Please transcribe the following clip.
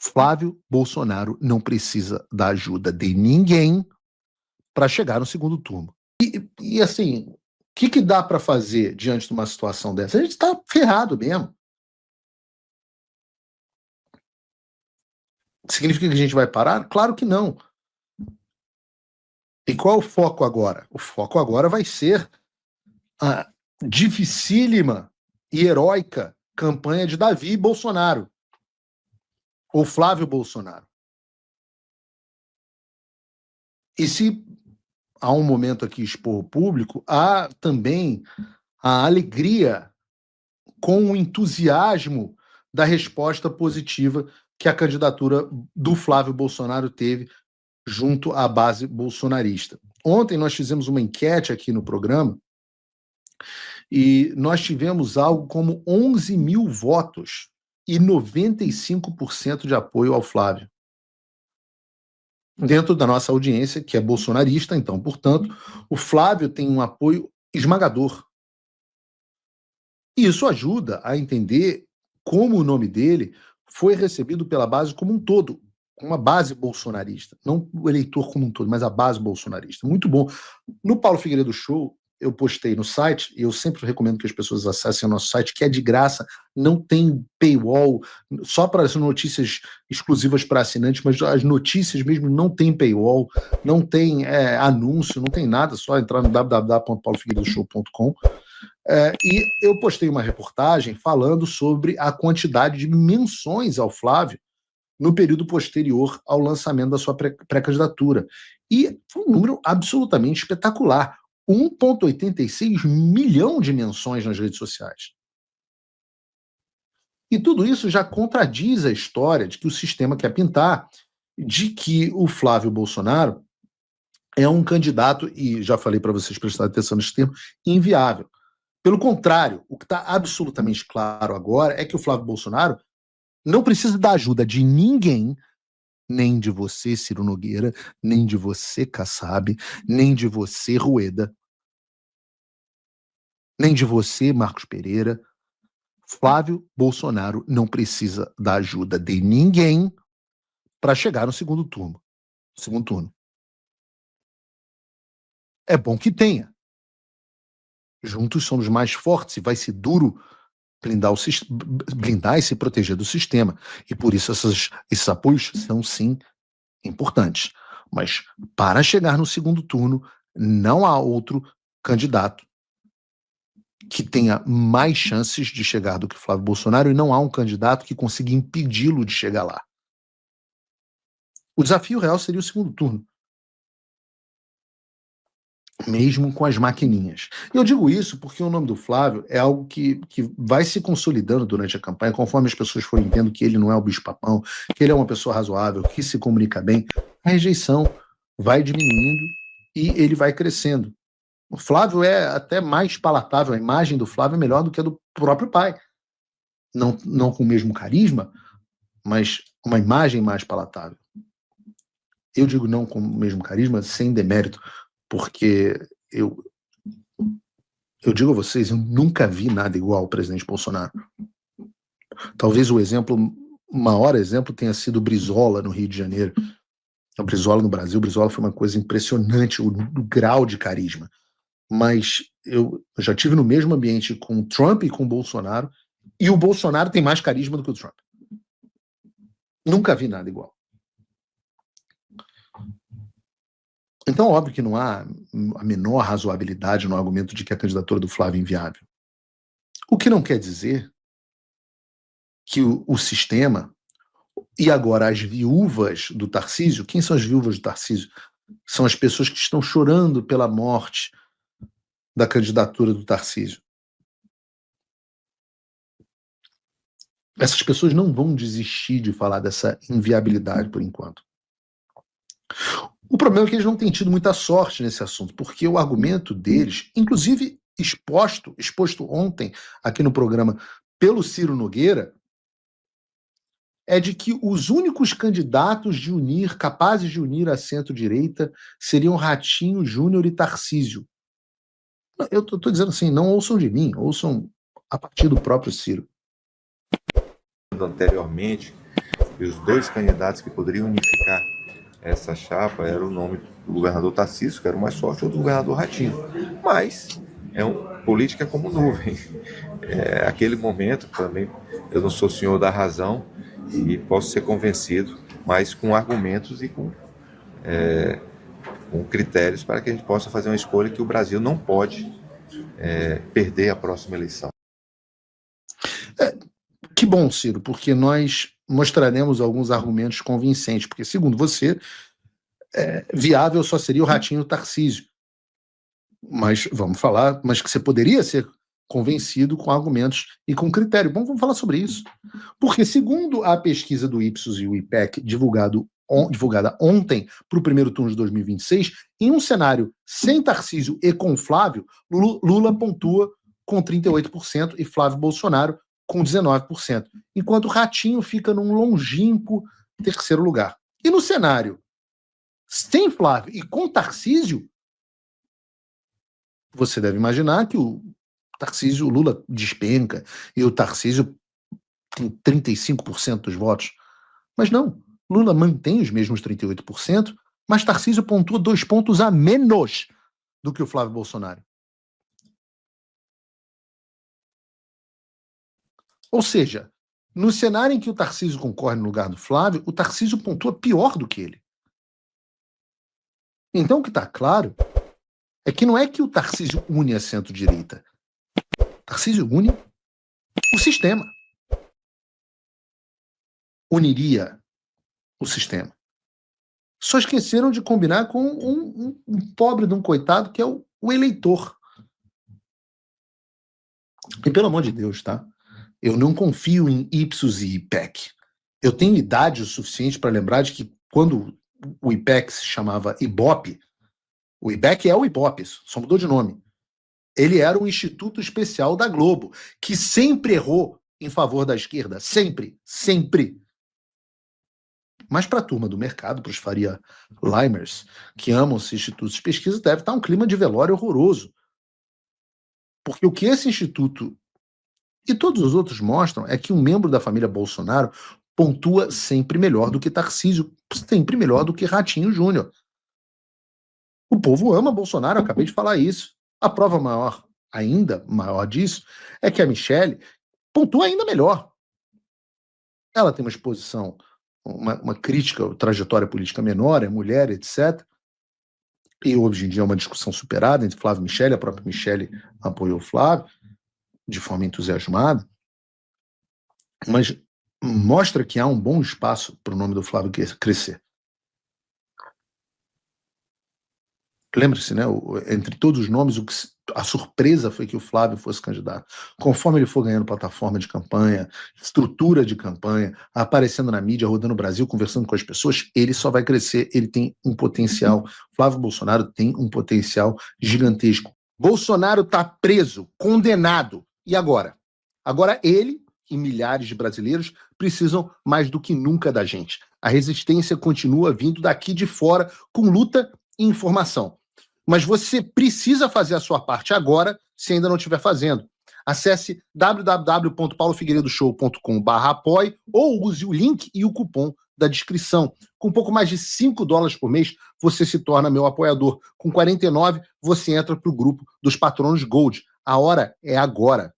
Flávio Bolsonaro não precisa da ajuda de ninguém para chegar no segundo turno. E assim, o que dá para fazer diante de uma situação dessa? A gente está ferrado mesmo. Significa que a gente vai parar? Claro que não. E qual é o foco agora? O foco agora vai ser a dificílima e heróica campanha de Davi Bolsonaro, ou Flávio Bolsonaro. E se há um momento aqui expor o público, há também a alegria com o entusiasmo da resposta positiva que a candidatura do Flávio Bolsonaro teve junto à base bolsonarista. Ontem nós fizemos uma enquete aqui no programa e nós tivemos algo como 11 mil votos e 95% de apoio ao Flávio. Dentro da nossa audiência, que é bolsonarista, então, portanto, o Flávio tem um apoio esmagador. E isso ajuda a entender como o nome dele foi recebido pela base como um todo, uma base bolsonarista. Não o eleitor como um todo, mas a base bolsonarista. Muito bom. No Paulo Figueiredo Show, eu postei no site, e eu sempre recomendo que as pessoas acessem o nosso site, que é de graça, não tem paywall, só para as notícias exclusivas para assinantes, mas as notícias mesmo não tem paywall, não tem anúncio, não tem nada, só entrar no www.paulofigueiredoshow.com. E eu postei uma reportagem falando sobre a quantidade de menções ao Flávio no período posterior ao lançamento da sua pré-candidatura. E foi um número absolutamente espetacular. 1,86 milhão de menções nas redes sociais. E tudo isso já contradiz a história de que o sistema quer pintar, de que o Flávio Bolsonaro é um candidato, e já falei para vocês prestarem atenção nesse termo, inviável. Pelo contrário, o que está absolutamente claro agora é que o Flávio Bolsonaro não precisa da ajuda de ninguém, nem de você, Ciro Nogueira, nem de você, Kassab, nem de você, Rueda, nem de você, Marcos Pereira. Flávio Bolsonaro não precisa da ajuda de ninguém para chegar no segundo turno. É bom que tenha. Juntos somos mais fortes e vai ser duro blindar e se proteger do sistema. E por isso esses apoios são, sim, importantes. Mas para chegar no segundo turno, não há outro candidato que tenha mais chances de chegar do que Flávio Bolsonaro, e não há um candidato que consiga impedi-lo de chegar lá. O desafio real seria o segundo turno, mesmo com as maquininhas. E eu digo isso porque o nome do Flávio é algo que vai se consolidando durante a campanha, conforme as pessoas forem entendendo que ele não é o bicho-papão, que ele é uma pessoa razoável, que se comunica bem, a rejeição vai diminuindo e ele vai crescendo. O Flávio é até mais palatável, a imagem do Flávio é melhor do que a do próprio pai. Não com o mesmo carisma, mas uma imagem mais palatável. Eu digo não com o mesmo carisma, sem demérito, porque eu digo a vocês, eu nunca vi nada igual ao presidente Bolsonaro. Talvez o maior exemplo tenha sido o Brizola no Rio de Janeiro. O Brizola no Brasil, o Brizola foi uma coisa impressionante, o grau de carisma. Mas eu já tive no mesmo ambiente com o Trump e com o Bolsonaro, e o Bolsonaro tem mais carisma do que o Trump. Nunca vi nada igual. Então, óbvio que não há a menor razoabilidade no argumento de que a candidatura do Flávio é inviável. O que não quer dizer que o sistema, e agora as viúvas do Tarcísio, quem são as viúvas do Tarcísio? São as pessoas que estão chorando pela morte da candidatura do Tarcísio. Essas pessoas não vão desistir de falar dessa inviabilidade por enquanto. O problema é que eles não têm tido muita sorte nesse assunto, porque o argumento deles, inclusive exposto ontem aqui no programa pelo Ciro Nogueira, é de que os únicos candidatos capazes de unir a centro-direita seriam Ratinho, Júnior e Tarcísio. Eu estou dizendo assim, não ouçam de mim, ouçam a partir do próprio Ciro. Anteriormente, E os dois candidatos que poderiam unificar essa chapa era o nome do governador Tarcísio, que era o mais forte, ou do governador Ratinho. Mas política como nuvem. Aquele momento também, eu não sou senhor da razão e posso ser convencido, mas com argumentos e com critérios para que a gente possa fazer uma escolha que o Brasil não pode perder a próxima eleição. Que bom, Ciro, porque nós mostraremos alguns argumentos convincentes, porque, segundo você, viável só seria o Ratinho Tarcísio. Mas vamos falar, mas que você poderia ser convencido com argumentos e com critério. Bom, vamos falar sobre isso. Porque, segundo a pesquisa do Ipsos e o IPEC, divulgada ontem para o primeiro turno de 2026, em um cenário sem Tarcísio e com Flávio, Lula pontua com 38% e Flávio Bolsonaro com 19%, enquanto Ratinho fica num longínquo terceiro lugar. E no cenário sem Flávio e com Tarcísio, você deve imaginar que o Lula despenca e o Tarcísio tem 35% dos votos. Mas não, Lula mantém os mesmos 38%, mas Tarcísio pontua 2 pontos a menos do que o Flávio Bolsonaro. Ou seja, no cenário em que o Tarcísio concorre no lugar do Flávio, o Tarcísio pontua pior do que ele. Então o que está claro é que não é que o Tarcísio une a centro-direita. O Tarcísio une o sistema. Uniria o sistema. Só esqueceram de combinar com um pobre de um coitado que é o eleitor. E pelo amor de Deus, tá? Eu não confio em Ipsos e IPEC. Eu tenho idade o suficiente para lembrar de que quando o IPEC se chamava Ibope, o IPEC é o Ibope, só mudou de nome. Ele era um instituto especial da Globo, que sempre errou em favor da esquerda. Sempre, sempre. Mas para a turma do mercado, para os Faria Limers, que amam esses institutos de pesquisa, deve estar um clima de velório horroroso. Porque o que esse instituto e todos os outros mostram é que um membro da família Bolsonaro pontua sempre melhor do que Tarcísio, sempre melhor do que Ratinho Júnior. O povo ama Bolsonaro, eu acabei de falar isso. A prova maior, ainda maior disso, é que a Michelle pontua ainda melhor. Ela tem uma exposição, uma crítica, trajetória política menor, é mulher, etc. E hoje em dia é uma discussão superada entre Flávio e Michelle, a própria Michelle apoiou o Flávio de forma entusiasmada, mas mostra que há um bom espaço para o nome do Flávio crescer. Lembra-se, né? Entre todos os nomes, a surpresa foi que o Flávio fosse candidato. Conforme ele for ganhando plataforma de campanha, estrutura de campanha, aparecendo na mídia, rodando o Brasil, conversando com as pessoas, ele só vai crescer, ele tem um potencial. Flávio Bolsonaro tem um potencial gigantesco. Bolsonaro está preso, condenado. E agora? Agora ele e milhares de brasileiros precisam mais do que nunca da gente. A resistência continua vindo daqui de fora, com luta e informação. Mas você precisa fazer a sua parte agora, se ainda não estiver fazendo. Acesse www.paulofigueiredoshow.com/apoie ou use o link e o cupom da descrição. Com pouco mais de $5 por mês, você se torna meu apoiador. Com 49, você entra para o grupo dos patronos Gold. A hora é agora.